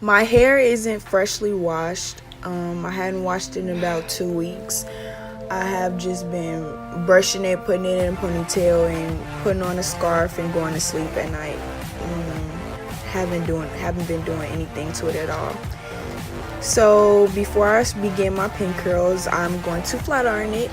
My hair isn't freshly washed. I hadn't washed it in about 2 weeks. I have just been brushing it, putting it in a ponytail, and putting on a scarf and going to sleep at night. Haven't been doing anything to it at all. So before I begin my pin curls, I'm going to flat iron it,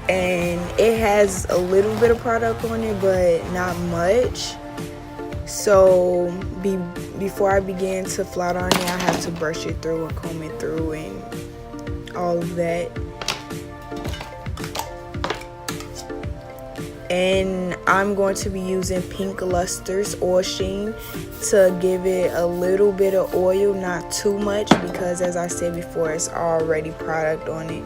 and it has a little bit of product on it, but not much. So before I begin to flat iron it, I have to brush it through and comb it through and all of that. And I'm going to be using Pink Luster's Oil Sheen to give it a little bit of oil, not too much, because as I said before, it's already product on it.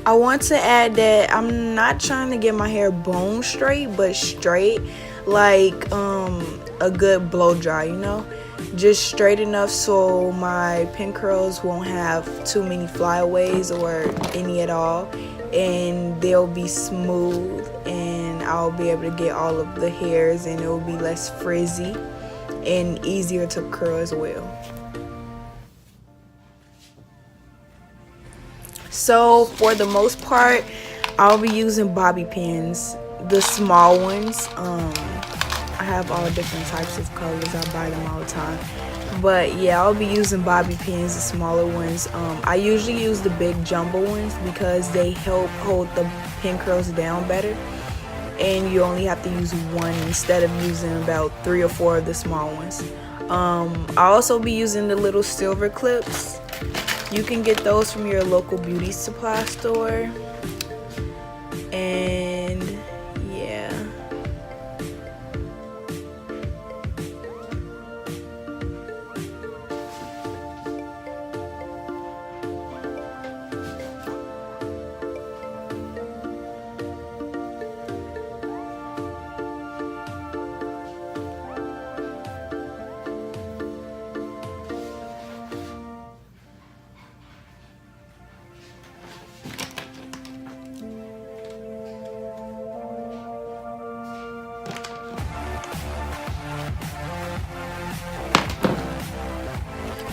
I want to add that I'm not trying to get my hair bone straight, but straight, like a good blow dry, just straight enough so my pin curls won't have too many flyaways or any at all, and they'll be smooth, and I'll be able to get all of the hairs, and it will be less frizzy and easier to curl as well. So for the most part, I'll be using bobby pins, the small ones. I have all different types of colors. I buy them all the time. But yeah, I'll be using bobby pins, the smaller ones. I usually use the big jumbo ones because they help hold the pin curls down better. And you only have to use one instead of using about 3 or 4 of the small ones. I'll also be using the little silver clips. You can get those from your local beauty supply store. And yeah.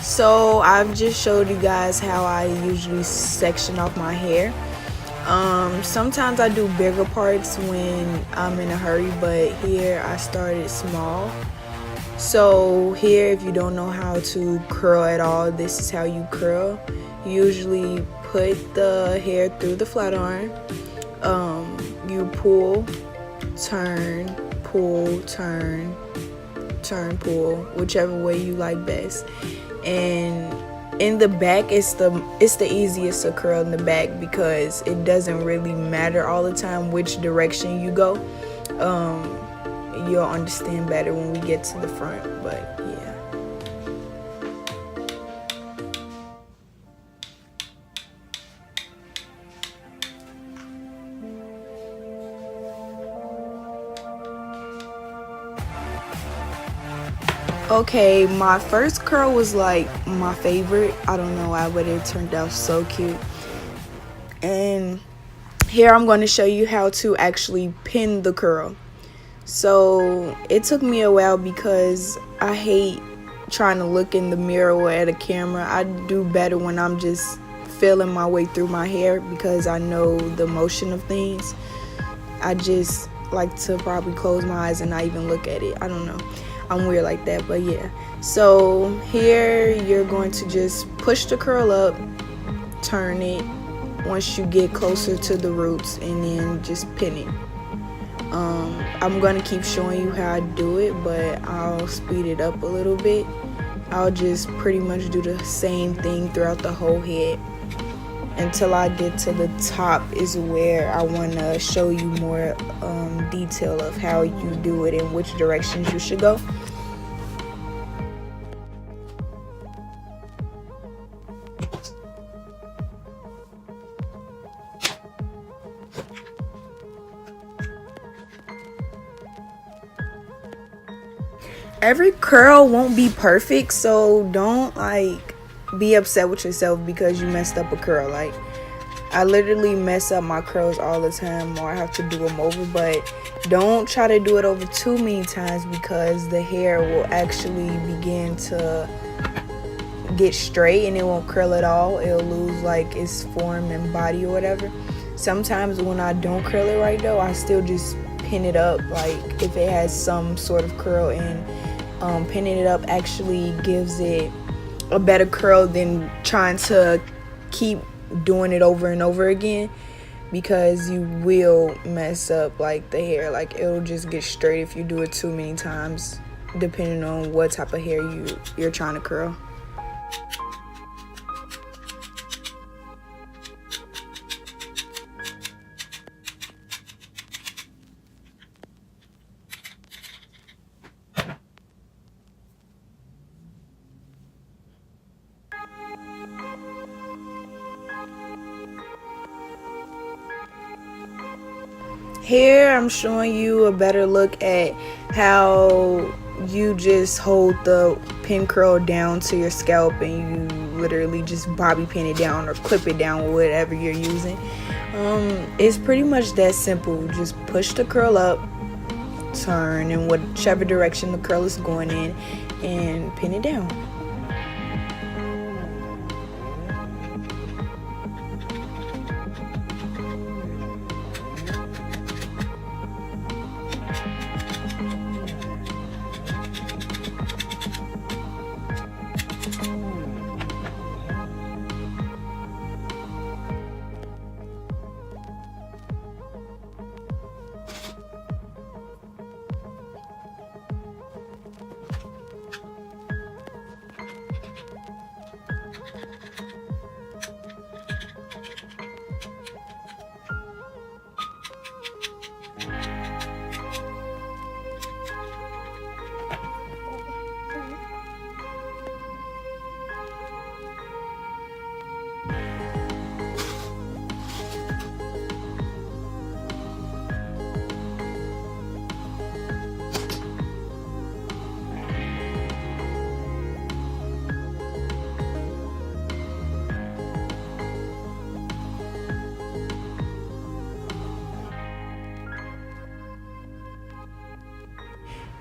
So I've just showed you guys how I usually section off my hair. Sometimes I do bigger parts when I'm in a hurry, but here I started small. So here, if you don't know how to curl at all, this is how you curl. You usually put the hair through the flat iron. You pull, turn, pull, turn, pull, whichever way you like best. And in the back, it's the easiest to curl in the back because it doesn't really matter all the time which direction you go. You'll understand better when we get to the front, but yeah. Okay, my first curl was like my favorite. I don't know why, but it turned out so cute. And here I'm going to show you how to actually pin the curl. So it took me a while because I hate trying to look in the mirror or at a camera. I do better when I'm just feeling my way through my hair because I know the motion of things. I just like to probably close my eyes and not even look at it. I don't know. I'm weird like that, but yeah. So here you're going to just push the curl up, turn it once you get closer to the roots, and then just pin it. I'm going to keep showing you how I do it, but I'll speed it up a little bit I'll just pretty much do the same thing throughout the whole head until I get to the top, is where I want to show you more detail of how you do it and which directions you should go. Every curl won't be perfect, so don't like be upset with yourself because you messed up a curl. Like, I literally mess up my curls all the time, or I have to do them over, but don't try to do it over too many times because the hair will actually begin to get straight and it won't curl at all. It'll lose like its form and body or whatever. Sometimes when I don't curl it right though, I still just pin it up, like if it has some sort of curl, and pinning it up actually gives it a better curl than trying to keep doing it over and over again, because you will mess up like the hair. Like, it'll just get straight if you do it too many times, depending on what type of hair you're trying to curl. Here I'm showing you a better look at how you just hold the pin curl down to your scalp and you literally just bobby pin it down or clip it down, whatever you're using. It's pretty much that simple. Just push the curl up, turn in whichever direction the curl is going in, and pin it down.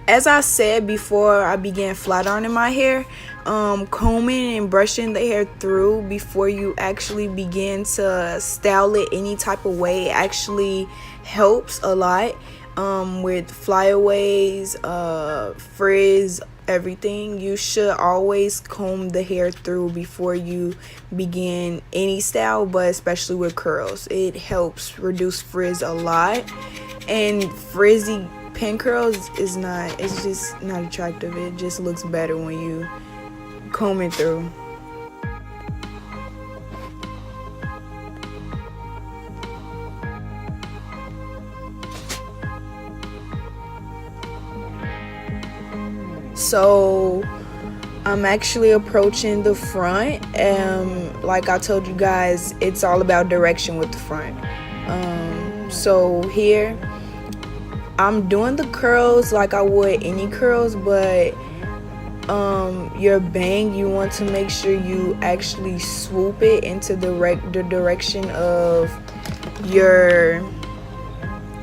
As I said before I began flat ironing my hair, combing and brushing the hair through before you actually begin to style it any type of way actually helps a lot with flyaways, frizz, everything. You should always comb the hair through before you begin any style, but especially with curls. It helps reduce frizz a lot, and frizzy pin curls it's just not attractive. It just looks better when you comb it through. So I'm actually approaching the front. Like I told you guys, it's all about direction with the front. So here I'm doing the curls like I would any curls, but your bang, you want to make sure you actually swoop it into the direction of your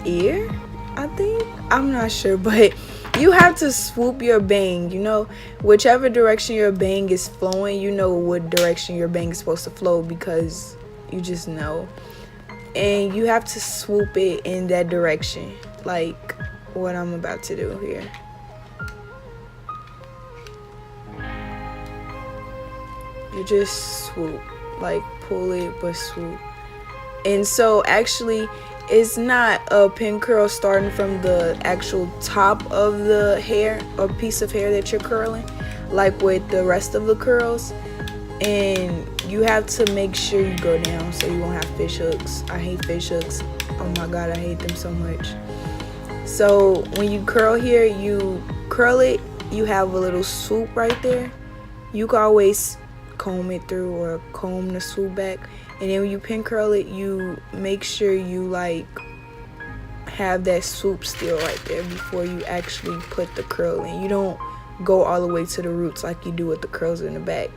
ear, I think. I'm not sure, but you have to swoop your bang, whichever direction your bang is flowing, you know what direction your bang is supposed to flow, because you just know. And you have to swoop it in that direction, like what I'm about to do here. You just swoop, like pull it but swoop. And so actually it's not a pin curl starting from the actual top of the hair or piece of hair that you're curling. like with the rest of the curls, and you have to make sure you go down so you won't have fish hooks. I hate fish hooks. Oh my god, I hate them so much. So when you curl here, you curl it, you have a little swoop right there. You can always comb it through or comb the swoop back, and then when you pin curl it, you make sure you like have that swoop still right there before you actually put the curl in. You don't go all the way to the roots like you do with the curls in the back.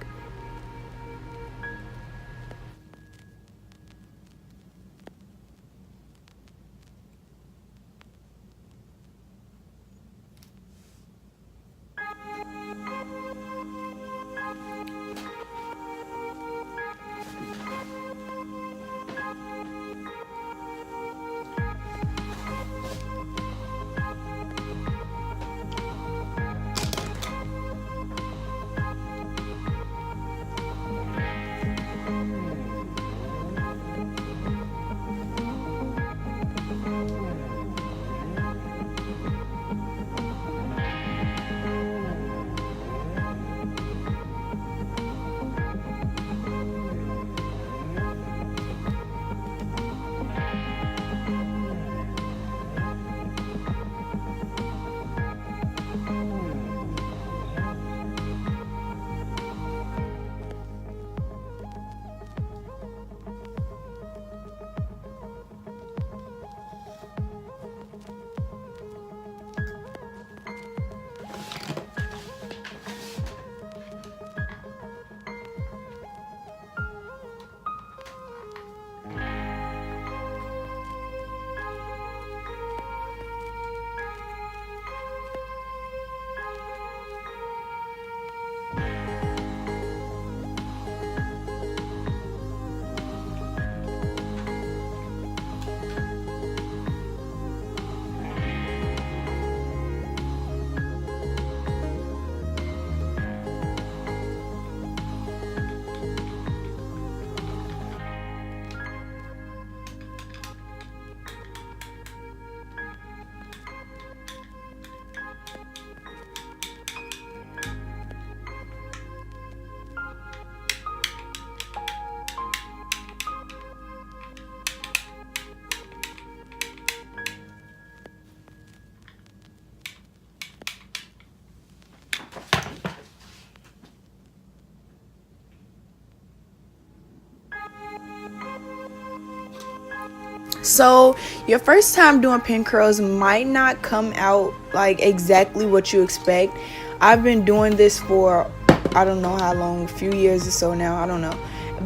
So your first time doing pin curls might not come out like exactly what you expect. I've been doing this for I don't know how long, a few years or so now, I don't know.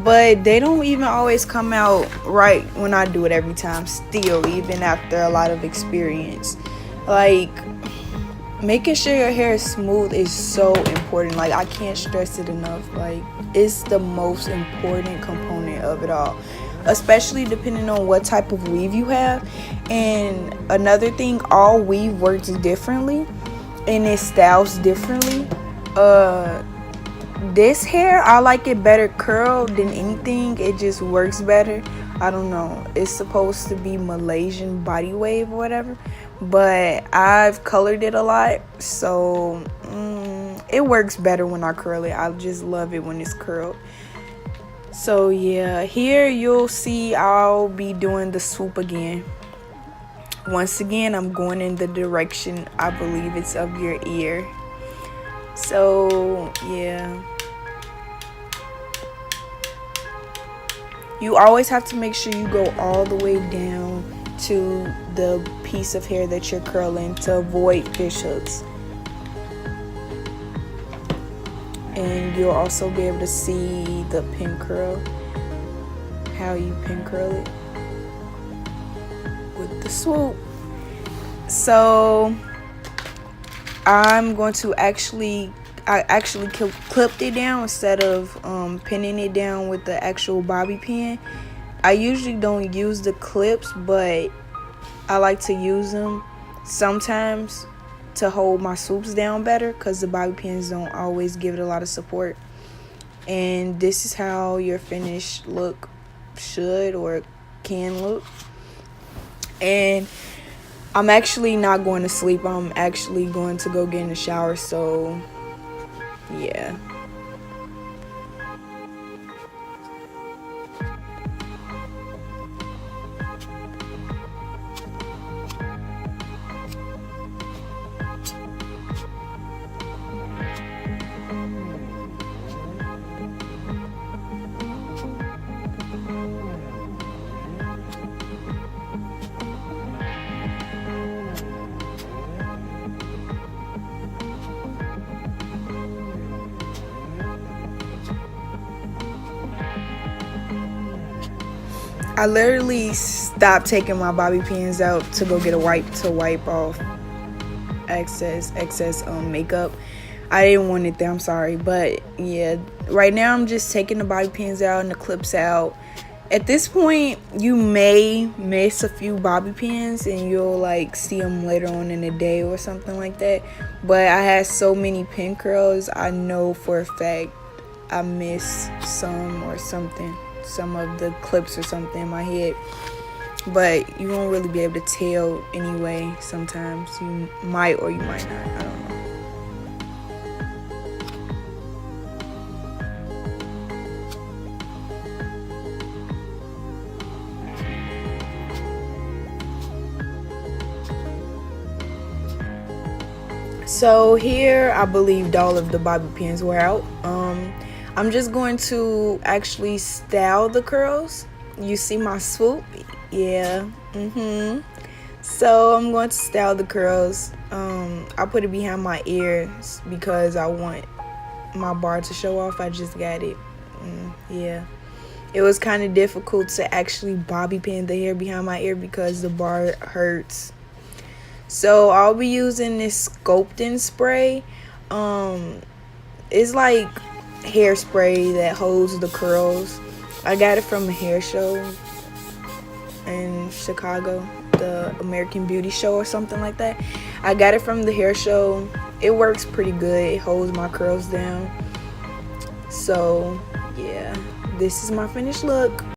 But they don't even always come out right when I do it every time still, even after a lot of experience. Like, making sure your hair is smooth is so important. Like, I can't stress it enough. Like, it's the most important component of it all, especially depending on what type of weave you have. And another thing, all weave works differently and it styles differently. This hair, I like it better curled than anything. It just works better. I don't know, it's supposed to be Malaysian body wave or whatever, but I've colored it a lot, so it works better when I curl it. I just love it when it's curled. So yeah, here you'll see I'll be doing the swoop again. Once again, I'm going in the direction, I believe it's of your ear. So yeah, you always have to make sure you go all the way down to the piece of hair that you're curling to avoid fish hooks. And you'll also be able to see the pin curl, how you pin curl it with the swoop. So I'm going to I actually clipped it down instead of pinning it down with the actual bobby pin. I usually don't use the clips, but I like to use them sometimes to hold my swoops down better, because the bobby pins don't always give it a lot of support. And this is how your finished look should or can look. And I'm actually not going to sleep. I'm actually going to go get in the shower, so yeah. I literally stopped taking my bobby pins out to go get a wipe to wipe off excess makeup. I didn't want it there, I'm sorry. But yeah, right now I'm just taking the bobby pins out and the clips out. At this point, you may miss a few bobby pins and you'll like see them later on in the day or something like that. But I had so many pin curls, I know for a fact I missed some or something, some of the clips or something in my head. But you won't really be able to tell anyway. Sometimes you might or you might not, I don't know. So here I believed all of the bobby pins were out. I'm just going to actually style the curls. You see my swoop? Yeah. So I'm going to style the curls. I put it behind my ears because I want my bar to show off. I just got it. Yeah. It was kind of difficult to actually bobby pin the hair behind my ear because the bar hurts. So I'll be using this sculpting spray. It's like hairspray that holds the curls. I got it from a hair show in Chicago, the American Beauty Show or something like that. I got it from the hair show. It works pretty good. It holds my curls down. So yeah, this is my finished look.